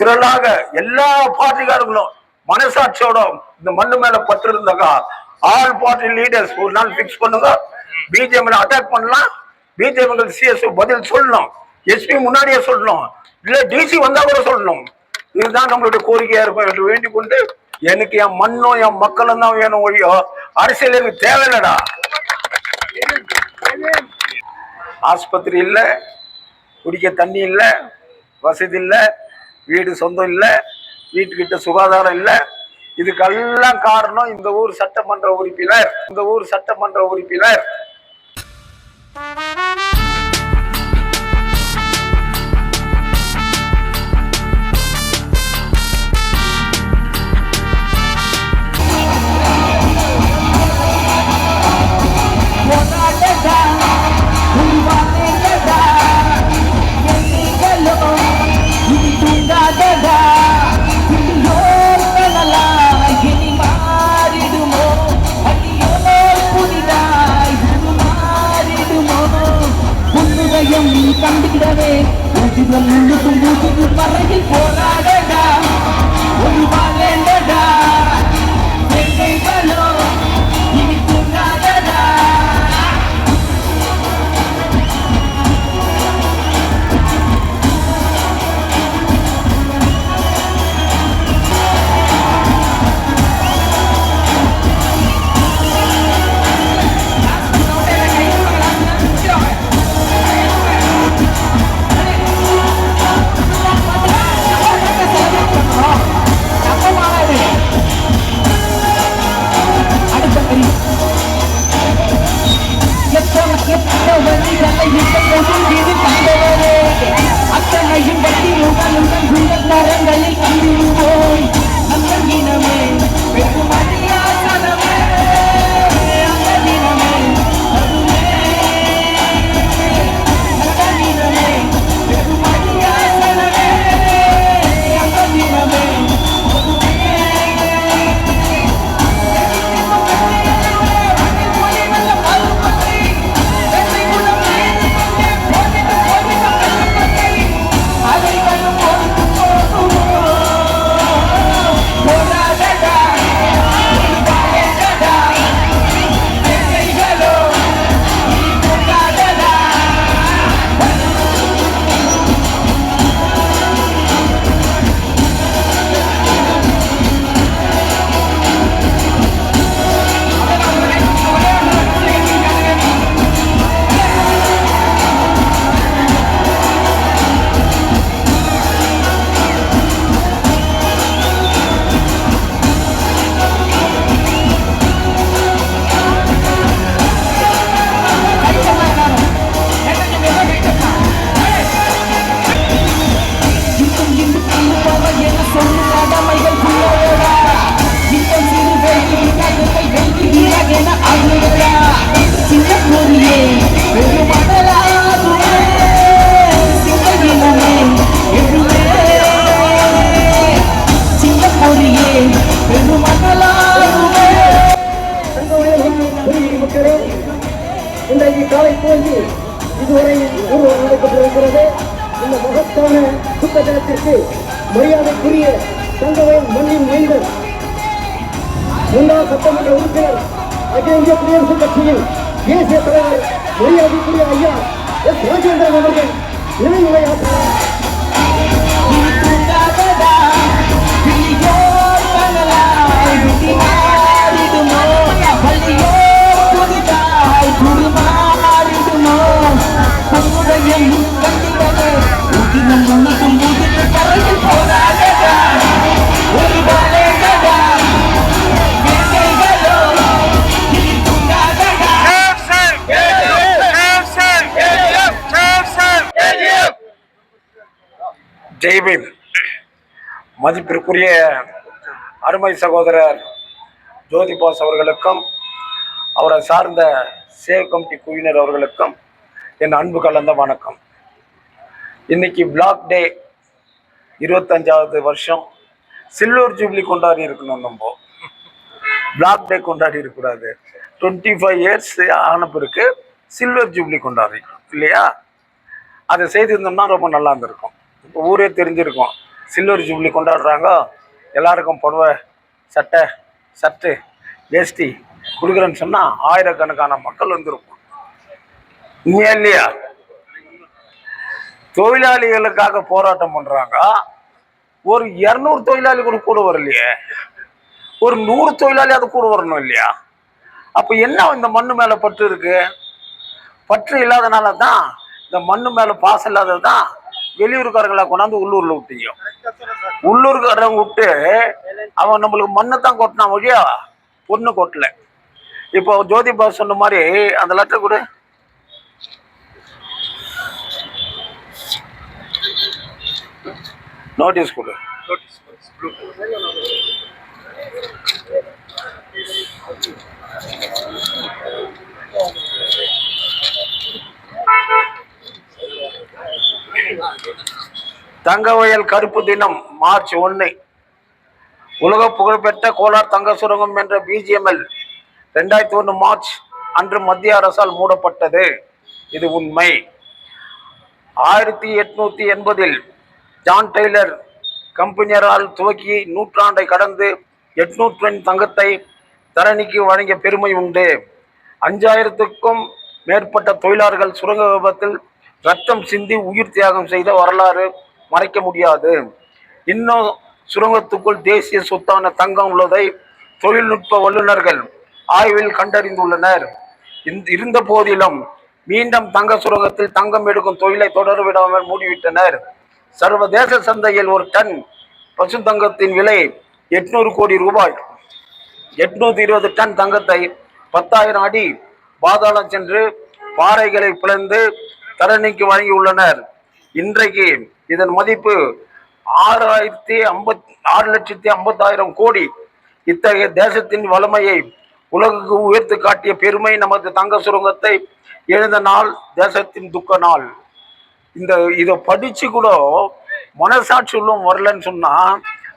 திரளாக எல்லா பார்ட்டிக்காரங்களும் மனசாட்சியோட இந்த மண்ணு மேல பற்று இருந்தாக்கா ஆல் பார்ட்டி லீடர்ஸ் ஒரு நாள் பிக்ஸ் பண்ணுங்க. பிஜேபி அட்டாக் பண்ணலாம். பிஜேபி சிஎஸ் பதில் சொல்லணும். எஸ்பி முன்னாடியே சொல்லணும். இல்ல டிசி வந்தா கூட சொல்லணும். இதுதான் நம்மளுடைய கோரிக்கையா இருக்கும் என்று வேண்டிக் கொண்டு, எனக்கு என் மண்ணும் என் மக்களும் தான் வேணும் ஒழியோ அரசியல் எனக்கு தேவையில்லடா. ஆஸ்பத்திரி இல்ல, குடிக்க தண்ணி இல்ல, வசதி இல்ல, வீடு சொந்தம் இல்ல, வீட்டுக்கிட்ட சுகாதாரம் இல்ல. இதுக்கெல்லாம் காரணம் இந்த ஊர் சட்டமன்ற உறுப்பினர். கண்டுகிடவே மறையில் போராடடா ஒரு வாழேண்டடா இனி தூங்காதடா. அத்தனையும் பற்றி உங்கள் நரங்களில் கண்டிடுவோம். அந்த தினமே வெகுமதியாசனமே, அந்த தினமே அந்த தினமே வெகுமதியாசனமே, அந்த தினமே இன்றைக்கு காலை போய் இதுவரை ஊர்வலம் நடைபெற்றிருக்கிறது. இந்த மகத்தான சுத்த தினத்திற்கு மரியாதைக்குரிய தங்கவயல் மண்ணின் மைந்தர் முன்னாள் சட்டமன்ற உறுப்பினர் அகில இந்திய குடியரசுக் கட்சியின் தேசிய தலைவர் மரியாதைக்குரிய ஐயா எஸ் ராஜேந்திரன் அவர்கள் நினைவுரையாற்றினார். ஜெய்பீம். மதிப்பிற்குரிய அருமை சகோதரர் ஜோதிபாஸ் அவர்களுக்கும் அவரை சார்ந்த சேவ் கமிட்டி குழுவினர் அவர்களுக்கும் என் அன்பு கலந்த வணக்கம். இன்னைக்கு பிளாக் டே 25வது வருஷம் சில்வர் ஜூப்ளி கொண்டாடி இருக்கணும். நம்ம பிளாக் டே கொண்டாடி இருக்கக்கூடாது. 25 இயர்ஸ் ஆன பிறகு சில்வர் ஜூப்ளி கொண்டாடி இல்லையா? அதை செய்திருந்தோம்னா ரொம்ப நல்லா இருந்திருக்கும். இப்போ ஊரே தெரிஞ்சிருக்கும். சில்வர் ஜூப்ளி கொண்டாடுறாங்க. எல்லாருக்கும் புடவை, சட்டை, ஷர்ட்டு, வேஷ்டி கொடுக்குறேன்னு சொன்னால் ஆயிரக்கணக்கான மக்கள் வந்துருக்கும். உண்மையா இல்லையா? தொழிலாளிகளுக்காக போராட்டம் பண்றாங்க. ஒரு 200 தொழிலாளி கூட வரலையே, ஒரு 100 தொழிலாளி அது கூட வரணும் இல்லையா? அப்ப என்ன இந்த மண்ணு மேல பற்று இருக்கு? பற்று இல்லாதனால தான், இந்த மண்ணு மேல பாசம் இல்லாதது தான் வெளியூருக்காரங்களை கொண்டாந்து உள்ளூர்ல விட்டீங்க. உள்ளூர்காரங்க விட்டு அவன் நம்மளுக்கு மண்ணை தான் கொட்டினான் வழியா பொண்ணு கொட்டல. இப்போ ஜோதி பாஸ் சொன்ன மாதிரி அந்த லெட்டர் கூட நோட்டீஸ் கொடு. தங்கவயல் கருப்பு தினம் மார்ச் 1. உலக புகழ்பெற்ற கோலார் தங்க சுரங்கம் என்ற BGML 2001 மார்ச் அன்று மத்திய அரசால் மூடப்பட்டது. இது உண்மை. 1880 ஜான் டெய்லர் கம்பெனியரால் துவக்கி நூற்றாண்டை கடந்து 800 டன் தங்கத்தை தரணிக்கு வழங்கிய பெருமை உண்டு. 5000க்கும் மேற்பட்ட தொழிலாளர்கள் சுரங்க விபத்தில் ரத்தம் சிந்தி உயிர் தியாகம் செய்த வரலாறு மறைக்க முடியாது. இன்னும் சுரங்கத்துக்குள் தேசிய சொத்தான தங்கம் உள்ளதை தொழில்நுட்ப வல்லுநர்கள் ஆய்வில் கண்டறிந்துள்ளனர். இருந்த போதிலும் மீண்டும் தங்க சுரங்கத்தில் தங்கம் எடுக்கும் தொழிலை தொடர்விடாமல் மூடிவிட்டனர். சர்வதேச சந்தையில் ஒரு டன் பசு தங்கத்தின் விலை 800 கோடி ரூபாய். 820 டன் தங்கத்தை 10,000 அடி பாதாளம் சென்று பாறைகளை பிளந்து தரணிக்கு வழங்கியுள்ளனர். இன்றைக்கு இதன் மதிப்பு 6,50,000 கோடி. இத்தகைய தேசத்தின் வலிமையை உலகுக்கு உயர்த்து காட்டிய பெருமை நமது தங்க சுரங்கத்தை எழுந்த நாள் தேசத்தின் துக்க நாள். இதை படிச்சு கூட மனசாட்சி உள்ளவன் வரலன்னு சொன்னா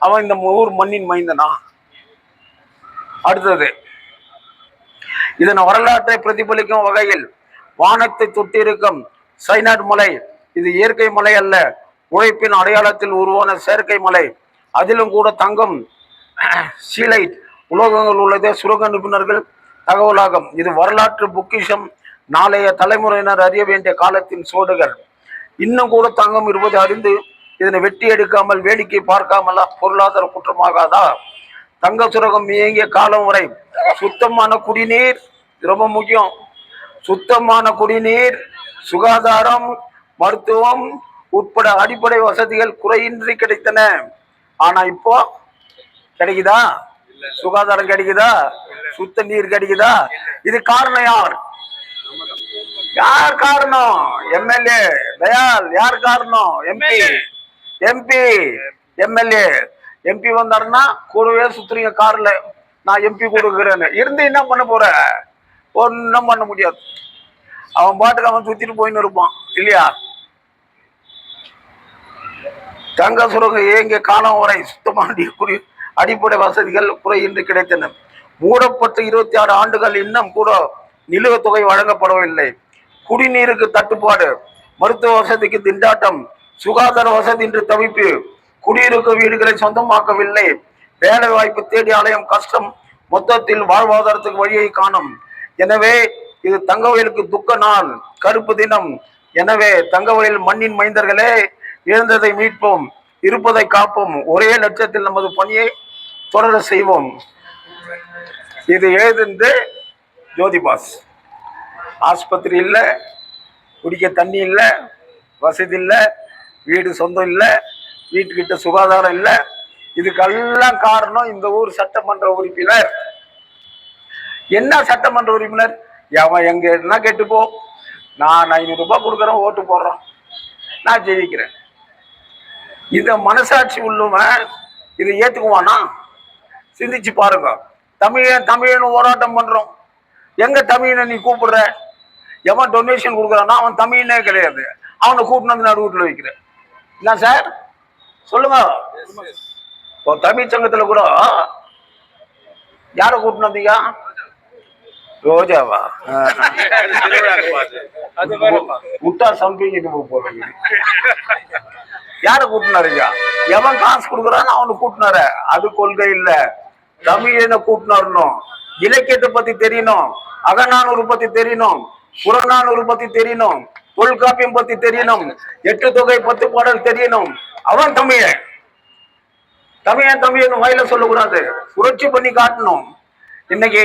அவன் இந்த ஊர் மண்ணின் மைந்தனா? அடுத்தது, இதன் வரலாற்றை பிரதிபலிக்கும் வகையில் வானத்தை தொட்டிருக்கும் சைனாட் மலை இது இயற்கை மலை அல்ல, உழைப்பின் அடையாளத்தில் உருவான செயற்கை மலை. அதிலும் கூட தங்கம் சீலைட் உலோகங்கள் உள்ளதே சுரங்க நிபுணர்கள் தகவலாகும். இது வரலாற்று பொக்கிஷம். நாளைய தலைமுறையினர் அறிய வேண்டிய காலத்தின் சோடுகள். இன்னும் கூட தங்கம் இருப்பது அறிந்து இதனை வெட்டி எடுக்காமல் வேடிக்கை பார்க்காமலா பொருளாதார குற்றமாகாதா? தங்க சுரங்கம் இயங்கிய காலம் வரை சுத்தமான குடிநீர் ரொம்ப முக்கியம். சுத்தமான குடிநீர், சுகாதாரம், மருத்துவம் உட்பட அடிப்படை வசதிகள் குறையின்றி கிடைத்தன. ஆனா இப்போ கிடைக்குதா? சுகாதாரம் கிடைக்குதா? சுத்த நீர் கிடைக்குதா? இது காரணம் யார்? யார் காரணம்? MLA தயால். யார் காரணம்? MP MLA. MP வந்தாருன்னா கூடவே சுத்துறீங்க கார்ல, நான் MP கொடுக்குறேன்னு. இருந்து என்ன பண்ண போற? ஒன்னும் பண்ண முடியாது. அவன் பாட்டுக்கு அவன் சுத்திட்டு போயின்னு இருப்பான் இல்லையா? தங்க சுரங்கம் இயங்கிய காலம் வரை சுத்தமான அடிப்படை வசதிகள் குறையின்றி கிடைத்தன. மூடப்பட்ட 26 ஆண்டுகள் இன்னும் கூட நிலுவைத் தொகை வழங்கப்படவில்லை. குடிநீருக்கு தட்டுப்பாடு, மருத்துவ வசதிக்கு திண்டாட்டம், சுகாதார வசதி இன்று தவிப்பு, குடியிருக்க வீடுகளை சொந்தமாக்கவில்லை, வேலை வாய்ப்பு தேடி அலையும் கஷ்டம், மொத்தத்தில் வாழ்வாதாரத்துக்கு வழியை காணும். எனவே இது தங்கவயலுக்கு துக்க நாள், கருப்பு தினம். எனவே தங்கவயல் மண்ணின் மைந்தர்களே, இழந்ததை மீட்போம், இருப்பதை காப்போம், ஒரே லட்சத்தில் நமது பணியை தொடர செய்வோம். இது எழுதுந்து ஜோதி பாஸ். ஆஸ்பத்திரி இல்லை, குடிக்க தண்ணி இல்லை, வசதி இல்லை, வீடு சொந்தம் இல்லை, வீட்டுக்கிட்ட சுகாதாரம் இல்லை. இதுக்கெல்லாம் காரணம் இந்த ஊர் சட்டமன்ற உறுப்பினர். என்ன சட்டமன்ற உறுப்பினர்? அவன் எங்க என்ன கேட்டுப்போ, நான் 500 ரூபாய் கொடுக்குறேன், ஓட்டு போடுறான், நான் ஜெயிக்கிறேன். இத மனசாட்சி உள்ளவன் இதை ஏத்துக்குவானா? சிந்திச்சு பாருங்க. தமிழன் போராட்டம் பண்றோம். எங்க தமிழனை நீ கூப்பிடுற? எவன் டொனேஷன் கொடுக்குறான்னா அவன் தமிழனே கிடையாது. அவனை கூப்பிட்டு வந்து நடு வீட்டுல வைக்கிற. என்ன சார் சொல்லுங்க. தமிழ் சங்கத்துல கூட யாரை கூப்பிட்டு வந்தீங்க? ரோஜாவா முட்டா சம்பிங்கிட்டு போறீங்க. யார கூட்டினாருங்க? எவன் காசு கொடுக்குறான்னு அவனுக்கு கூட்டினார. அது கொள்கை இல்ல. தமிழனை கூட்டினாரணும். இலக்கியத்தை பத்தி தெரியணும், அகநானூறு பத்தி தெரியணும், புறநானூறு பத்தி தெரியணும், தொல்காப்பியம் பத்தி தெரியணும், 8 தொகை 10 பாடல் தெரியணும். அவன் தமிழன். தமிழன் வாயில சொல்லக்கூடாது, புரட்சி பண்ணி காட்டணும். இன்னைக்கு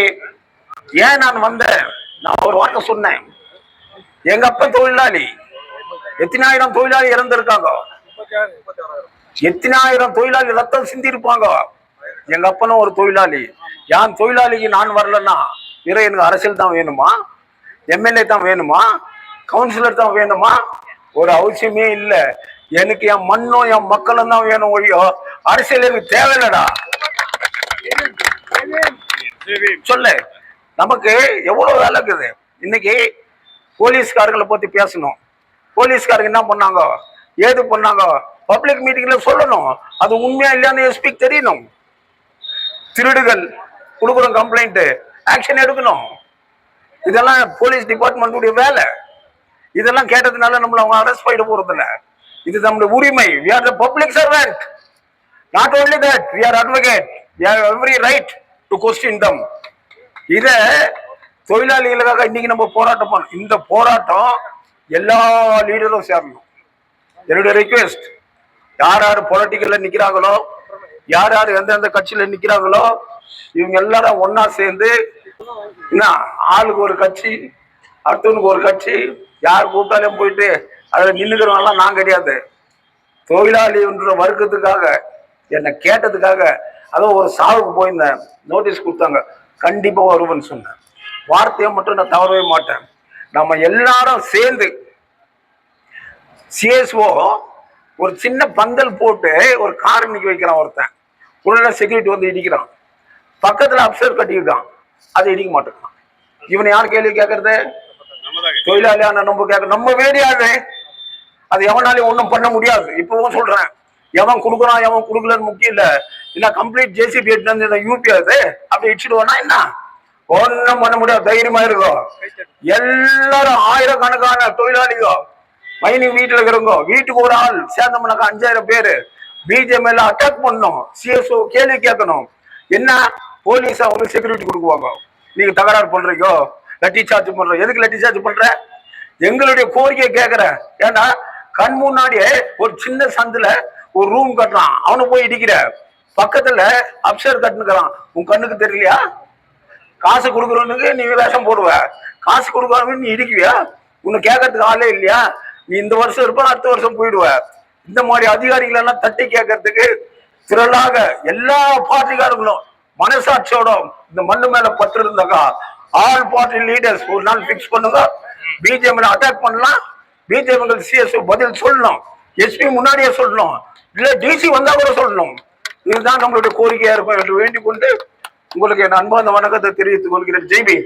ஏன் நான் வந்தேன்? நான் ஒரு வார்த்தை சொன்னேன். எங்க அப்பா தொழிலாளி. எத்தனாயிரம் தொழிலாளி இறந்திருக்காங்க, எத்தனாயிரம் தொழிலாளி ரத்தம் சிந்தி இருப்பாங்க. எங்க அப்பனும் ஒரு தொழிலாளி. என் தொழிலாளிக்கு நான் வரலன்னா எனக்கு அரசியல் தான் வேணுமா? எம்எல்ஏ தான் வேணுமா? கவுன்சிலர் தான் வேணுமா? ஒரு அவசியமே இல்லை. எனக்கு என் மண்ணும் என் மக்களும் தான் வேணும் ஒழியோ அரசியல் எனக்கு தேவையில்லடா. சொல்லு, நமக்கு எவ்வளவு வேலை இருக்குது. இன்னைக்கு போலீஸ்காரர்களை பத்தி பேசணும். போலீஸ்காரங்க என்ன பண்ணாங்க, ஏது பண்ணாங்க, பப்ளிக் மீட்டிங்ல சொல்லணும். அது உண்மையா இல்லையான்னு எஸ்பிக்கு தெரியணும். திருடுகள் கொடுக்குற கம்ப்ளைண்ட் ஆக்ஷன் எடுக்கணும். இதெல்லாம் போலீஸ் டிபார்ட்மெண்ட் வேலை. இதெல்லாம் கேட்டதுனால நம்மள அவங்க அரெஸ்ட் பண்ணிட போறது இல்ல. இது நம்மளுடைய உரிமை. we are the public servant. not only that, we are advocate. we have every right to question them. இத தொழிலாளிகளுக்காக இன்னைக்கு நம்ம போராட்டம் பண்ணோம். இந்த போராட்டம் எல்லா லீடரும் சேரணும். என்னுடைய ரிக்வெஸ்ட், யார் யார் பொலிட்டிக்கல்ல நிக்கிறாங்களோ, யார் யார் எந்தெந்த கட்சியில நிக்கிறாங்களோ, இவங்க எல்லாரும் ஒன்னா சேர்ந்து என்ன ஆளுக்கு ஒரு கட்சி, அடுத்தவனுக்கு ஒரு கட்சி, யார் கூட்டாலையும் போயிட்டு அதுல நின்னுக்கிறவங்கலாம் நான் கிடையாது. தொழிலாளின்ற வர்க்கத்துக்காக என்னை கேட்டதுக்காக அதுவும் ஒரு சாவுக்கு போயிருந்தேன். நோட்டீஸ் கொடுத்தாங்க, கண்டிப்பா வருவேன்னு சொன்னேன். வார்த்தையை மட்டும் நான் தவறவே மாட்டேன். நம்ம எல்லாரும் சேர்ந்து சிஎஸ்ஓ ஒரு சின்ன பந்தல் போட்டு ஒரு கார் நிக்க வைக்கிறான். ஒருத்தன் உடனே செக்யூரிட்டி வந்து இடிக்கிறான். பக்கத்துல அப்சர் கட்டிக்கிட்டான், அதை இடிக்க மாட்டேங்கிறான். இவனை யார் கேள்வி கேட்கறது? தொழிலாளியான நம்ம கேட்க நம்ம வேடியாது. அது எவனாலையும் ஒன்றும் பண்ண முடியாது. இப்பவும் சொல்றேன், எவன் கொடுக்குறான் எவன் கொடுக்கலன்னு முக்கியம் இல்ல. இல்ல கம்ப்ளீட் ஜேசிபி யூபி அது அப்படி இடிச்சுடுவானா என்ன? ஒன்னும் பண்ண முடியாது. தைரியமா இருக்கும். எல்லாரும் ஆயிரக்கணக்கான தொழிலாளிகோ மைனிங் வீட்டுல இருக்கிறவங்க, வீட்டுக்கு ஒரு ஆள் சேர்ந்தோம்னாக்கா 5000 பேரு பிஜேஎம்எல் அட்டாக் பண்ணணும். சிஎஸ்ஓ கேள்வி கேட்கணும். என்ன போலீஸ் அவங்களுக்கு செக்யூரிட்டி கொடுக்குவாங்க. நீங்க தகராறு பண்றீங்க, லட்டி சார்ஜ் பண்ற. எதுக்கு லட்டி சார்ஜ் பண்ற? எங்களுடைய கோரிக்கையை கேட்கிறேன். ஏன்னா கண் முன்னாடியே ஒரு சின்ன சந்துல ஒரு ரூம் கட்டுறான், அவனு போய் இடிக்கிற. பக்கத்துல அப்சர் கட்டுனுக்கிறான், உன் கண்ணுக்கு தெரியலையா? காசு கொடுக்குறவனுக்கு நீ வேஷம் போடுவ, காசு கொடுக்குறவனுக்கு நீ இடிக்குவியா? உன்னை கேட்கறதுக்கு ஆளே இல்லையா? நீ இந்த வருஷம் இருப்ப, அடுத்த வருஷம் போயிடுவ. இந்த மாதிரி அதிகாரிகள் எல்லாம் தட்டி கேட்கறதுக்கு திரளாக எல்லா பார்ட்டிக்காரங்களும் மனசாட்சியோட இந்த மண்ணு மேல பற்று இருந்தாக்கா ஆல் பார்ட்டி லீடர்ஸ் ஒரு நாள் பிக்ஸ் பண்ணுங்க. பிஜேபி அட்டாக் பண்ணலாம். பிஜேபி சிஎஸ்ஓ பதில் சொல்லணும். எஸ்பி முன்னாடியே சொல்லணும், இல்ல டிசி வந்தா கூட சொல்லணும். இதுதான் நம்மளுடைய கோரிக்கையா இருக்கும் என்று வேண்டிக் கொண்டு உங்களுக்கு என் அன்பான வணக்கத்தை தெரிவித்துக் கொள்கிறேன். ஜெய்பி.